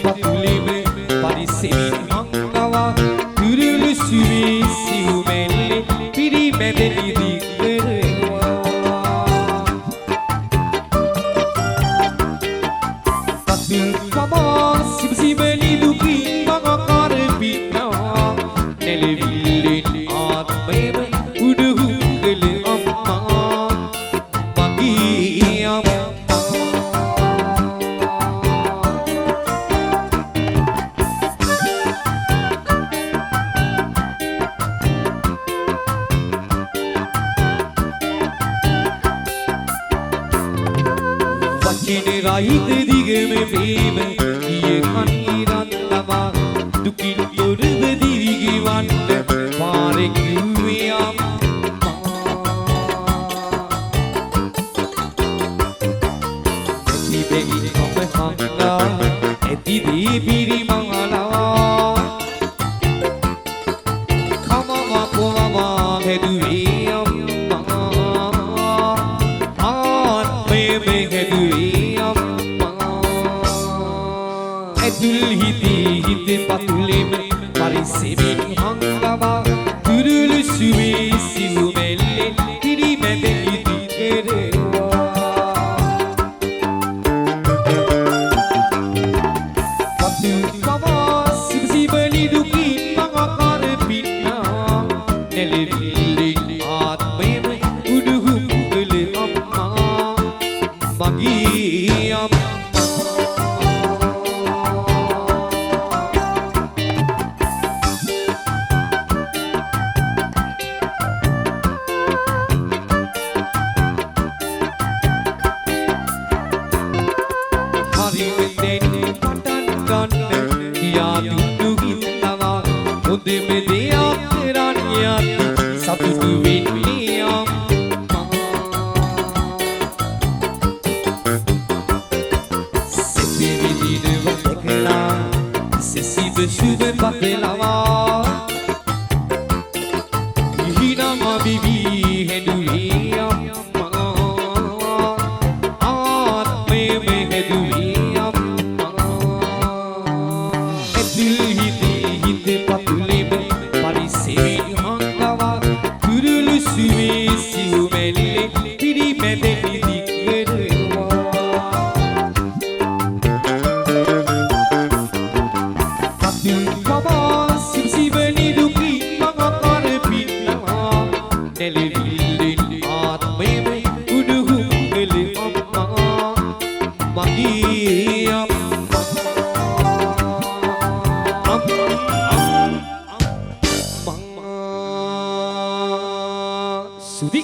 පතුලෙම පරිසෙමින් මංගවා තුරුළු සුවේ සිව්මැල්ලේ පිරිමැදෙනි දික් කරනවා පතුල් පමා සිබසිබලි දුකින් මග කරපිනවා නෙලවිල්ලෙන් ආත්මයම උඩහු කළ අම්මා මගේ අම්මා රයිත දිගම ප්‍රේම දිය කන්නිරත් තමා දුකින් තොරව දිරිගවන්න පාරෙ කිව්වේ අම්මා ඇති බැගින් ඔබ හංගා ඇති දී පිරිමංගලා කමම කොමම හැදුවේ අම්මා ආත්මය හැදුවේ ඇතුල් හිතේ පතුලෙම පරිසෙමින් හංගවා තුරුළු සුවේ සිව්මැල්ලේ පිරිමැදෙනි දික් කරනවා පතුල් පවා සිබසිබලි දුකින් මග කරපින්නා නෙලවිල්ලෙන් ආත්මයම උඩුහු කළ අම්මා මගේ අම්මා මුදෙම දෙයක් කරන්න සතුටු වෙන්නේ අම්මා සෙසි විදින වතකලා සෙසිබ සුබ පතලවා හිනම බිබි හෙදුවේ අම්මා ආත්මෙම හෙදුවේ අම්මා ඇතුල් හිතේ පතුලෙම පරිසෙමින් හංගවා තුරුළු සුවේ සිව්මැල්ලේ පිරිමැදෙනි දික් කරනවා පතුල් පවා සිබසිබලි දුකින් මග කරපින්නවා නෙලවිල්ලෙන් ආත්මයම උඩුහු කළ අම්මා මගේ අම්මා Sudi